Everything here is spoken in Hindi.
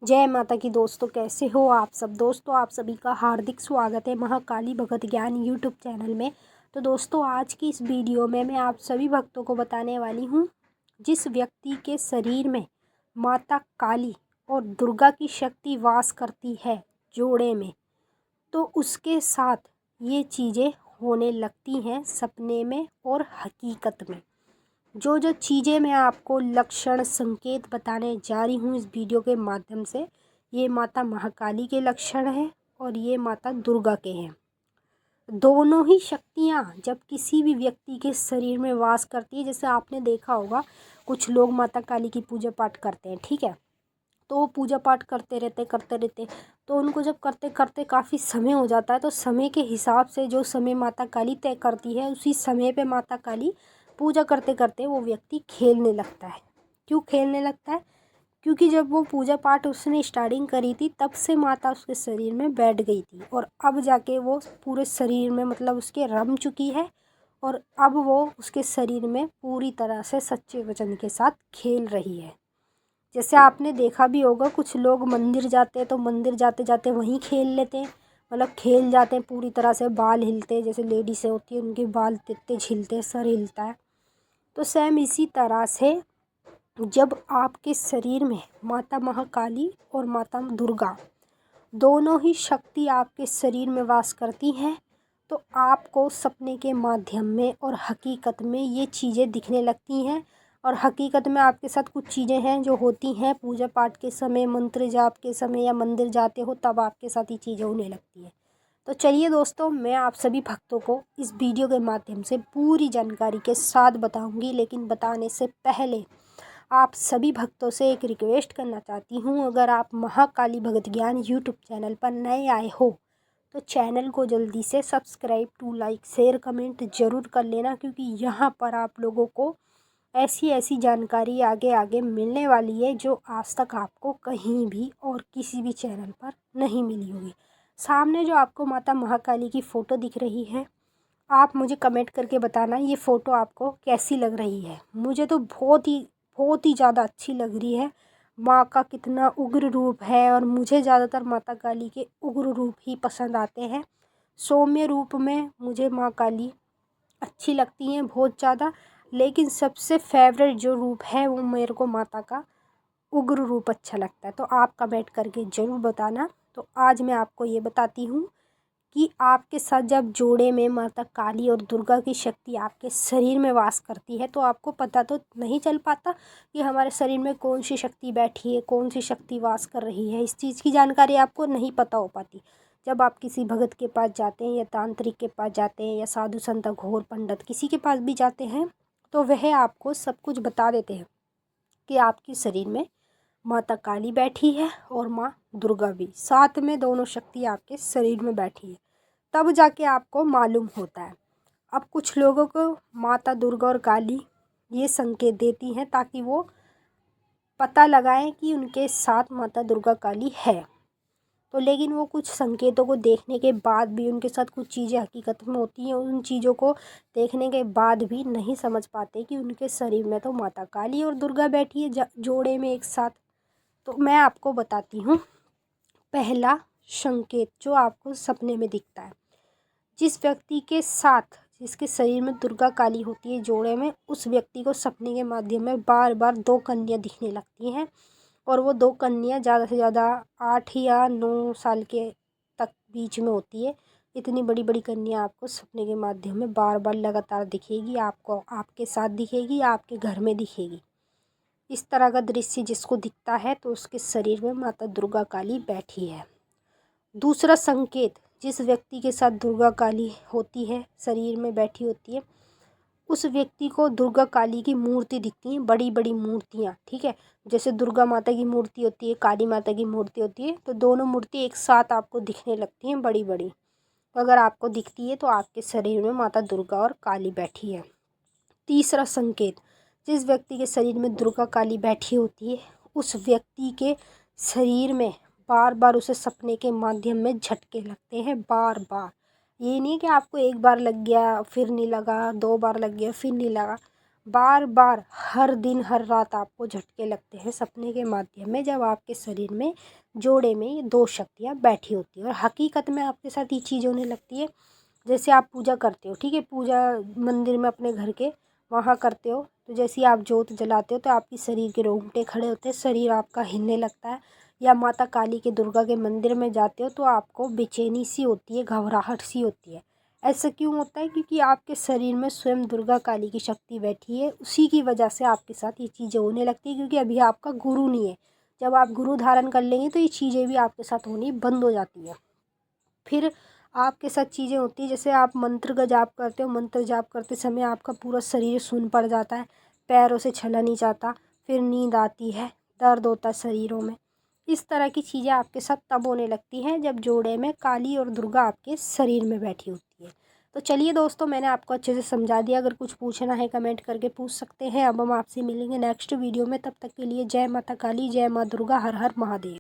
जय माता की दोस्तों, कैसे हो आप सब। दोस्तों, आप सभी का हार्दिक स्वागत है महाकाली भगत ज्ञान यूट्यूब चैनल में। तो दोस्तों, आज की इस वीडियो में मैं आप सभी भक्तों को बताने वाली हूँ, जिस व्यक्ति के शरीर में माता काली और दुर्गा की शक्ति वास करती है जोड़े में, तो उसके साथ ये चीज़ें होने लगती हैं सपने में और हकीकत में। जो जो चीज़ें मैं आपको लक्षण संकेत बताने जा रही हूँ इस वीडियो के माध्यम से, ये माता महाकाली के लक्षण हैं और ये माता दुर्गा के हैं। दोनों ही शक्तियाँ जब किसी भी व्यक्ति के शरीर में वास करती है, जैसे आपने देखा होगा कुछ लोग माता काली की पूजा पाठ करते हैं, ठीक है। तो वो पूजा पाठ करते रहते तो उनको जब करते करते काफ़ी समय हो जाता है, तो समय के हिसाब से जो समय माता काली तय करती है, उसी समय पे माता काली पूजा करते करते वो व्यक्ति खेलने लगता है। क्यों खेलने लगता है? क्योंकि जब वो पूजा पाठ उसने स्टार्टिंग करी थी, तब से माता उसके शरीर में बैठ गई थी और अब जाके वो पूरे शरीर में मतलब उसके रम चुकी है और अब वो उसके शरीर में पूरी तरह से सच्चे वचन के साथ खेल रही है। जैसे आपने देखा भी होगा, कुछ लोग मंदिर जाते हैं तो मंदिर जाते जाते वहीं खेल लेते हैं, मतलब खेल जाते हैं पूरी तरह से, बाल हिलते हैं, जैसे लेडीज से होती है उनके बाल तेज हिलते हैं, सर हिलता है। तो सेम इसी तरह से जब आपके शरीर में माता महाकाली और माता दुर्गा दोनों ही शक्ति आपके शरीर में वास करती हैं, तो आपको सपने के माध्यम में और हकीकत में ये चीज़ें दिखने लगती हैं। और हकीकत में आपके साथ कुछ चीज़ें हैं जो होती हैं पूजा पाठ के समय, मंत्र जाप के समय या मंदिर जाते हो तब आपके साथ ये चीज़ें होने लगती हैं। तो चलिए दोस्तों, मैं आप सभी भक्तों को इस वीडियो के माध्यम से पूरी जानकारी के साथ बताऊंगी, लेकिन बताने से पहले आप सभी भक्तों से एक रिक्वेस्ट करना चाहती हूँ। अगर आप महाकाली भगत ज्ञान यूट्यूब चैनल पर नए आए हो तो चैनल को जल्दी से subscribe to like share comment ज़रूर कर लेना, क्योंकि यहाँ पर आप लोगों को ऐसी ऐसी जानकारी आगे आगे मिलने वाली है जो आज तक आपको कहीं भी और किसी भी चैनल पर नहीं मिली होगी। सामने जो आपको माता महाकाली की फ़ोटो दिख रही है, आप मुझे कमेंट करके बताना ये फ़ोटो आपको कैसी लग रही है। मुझे तो बहुत ही ज़्यादा अच्छी लग रही है। माँ का कितना उग्र रूप है और मुझे ज़्यादातर माता काली के उग्र रूप ही पसंद आते हैं। सौम्य रूप में मुझे माँ काली अच्छी लगती हैं बहुत ज़्यादा, लेकिन सबसे फेवरेट जो रूप है वो मेरे को माता का उग्र रूप अच्छा लगता है। तो आप कमेंट करके ज़रूर बताना। तो आज मैं आपको ये बताती हूँ कि आपके साथ जब जोड़े में माता काली और दुर्गा की शक्ति आपके शरीर में वास करती है, तो आपको पता तो नहीं चल पाता कि हमारे शरीर में कौन सी शक्ति बैठी है, कौन सी शक्ति वास कर रही है। इस चीज़ की जानकारी आपको नहीं पता हो पाती। जब आप किसी भगत के पास जाते हैं या तांत्रिक के पास जाते हैं या साधु संत घोर पंडित किसी के पास भी जाते हैं, तो वह आपको सब कुछ बता देते हैं कि आपके शरीर में माता काली बैठी है और माँ दुर्गा भी साथ में, दोनों शक्ति आपके शरीर में बैठी है। तब जाके आपको मालूम होता है। अब कुछ लोगों को माता दुर्गा और काली ये संकेत देती हैं ताकि वो पता लगाएं कि उनके साथ माता दुर्गा काली है। तो लेकिन वो कुछ संकेतों को देखने के बाद भी, उनके साथ कुछ चीज़ें हकीकत में होती हैं, उन चीज़ों को देखने के बाद भी नहीं समझ पाते कि उनके शरीर में तो माता काली और दुर्गा बैठी है जोड़े में एक साथ। तो मैं आपको बताती हूँ पहला संकेत जो आपको सपने में दिखता है। जिस व्यक्ति के साथ जिसके शरीर में दुर्गा काली होती है जोड़े में, उस व्यक्ति को सपने के माध्यम में बार बार दो कन्या दिखने लगती हैं और वो दो कन्या ज़्यादा से ज़्यादा 8 या 9 साल के तक बीच में होती है। इतनी बड़ी बड़ी कन्या आपको सपने के माध्यम में बार बार लगातार दिखेगी, आपको आपके साथ दिखेगी, आपके घर में दिखेगी। इस तरह का दृश्य जिसको दिखता है तो उसके शरीर में माता दुर्गा काली बैठी है। दूसरा संकेत, जिस व्यक्ति के साथ दुर्गा काली होती है शरीर में बैठी होती है, उस व्यक्ति को दुर्गा काली की मूर्ति दिखती है, बड़ी बड़ी मूर्तियाँ, ठीक है। जैसे दुर्गा माता की मूर्ति होती है, काली माता की मूर्ति होती है, तो दोनों मूर्ति एक साथ आपको दिखने लगती हैं बड़ी बड़ी। तो अगर आपको दिखती है तो आपके शरीर में माता दुर्गा और काली बैठी है। तीसरा संकेत, जिस व्यक्ति के शरीर में दुर्गा काली बैठी होती है, उस व्यक्ति के शरीर में बार बार उसे सपने के माध्यम में झटके लगते हैं, बार बार। ये नहीं कि आपको एक बार लग गया फिर नहीं लगा, 2 बार लग गया फिर नहीं लगा, बार बार हर दिन हर रात आपको झटके लगते हैं सपने के माध्यम में, जब आपके शरीर में जोड़े में ये दो शक्तियाँ बैठी होती है। और हकीकत में आपके साथ ये चीज़ होने लगती है। जैसे आप पूजा करते हो, ठीक है, पूजा मंदिर में अपने घर के वहाँ करते हो, तो जैसे ही आप जोत जलाते हो तो आपकी शरीर के रोंगटे खड़े होते हैं, शरीर आपका हिलने लगता है। या माता काली के दुर्गा के मंदिर में जाते हो तो आपको बेचैनी सी होती है, घबराहट सी होती है। ऐसा क्यों होता है? क्योंकि आपके शरीर में स्वयं दुर्गा काली की शक्ति बैठी है, उसी की वजह से आपके साथ ये चीज़ें होने लगती है। क्योंकि अभी आपका गुरु नहीं है, जब आप गुरु धारण कर लेंगे तो ये चीज़ें भी आपके साथ होनी बंद हो जाती है। फिर आपके साथ चीज़ें होती हैं, जैसे आप मंत्र का जाप करते हो, मंत्र जाप करते समय आपका पूरा शरीर सुन्न पड़ जाता है, पैरों से चला नहीं जाता, फिर नींद आती है, दर्द होता है शरीरों में। इस तरह की चीज़ें आपके साथ तब होने लगती हैं जब जोड़े में काली और दुर्गा आपके शरीर में बैठी होती है। तो चलिए दोस्तों, मैंने आपको अच्छे से समझा दिया। अगर कुछ पूछना है कमेंट करके पूछ सकते हैं। अब हम आपसे मिलेंगे नेक्स्ट वीडियो में, तब तक के लिए जय माता काली, जय माँ दुर्गा, हर हर महादेव।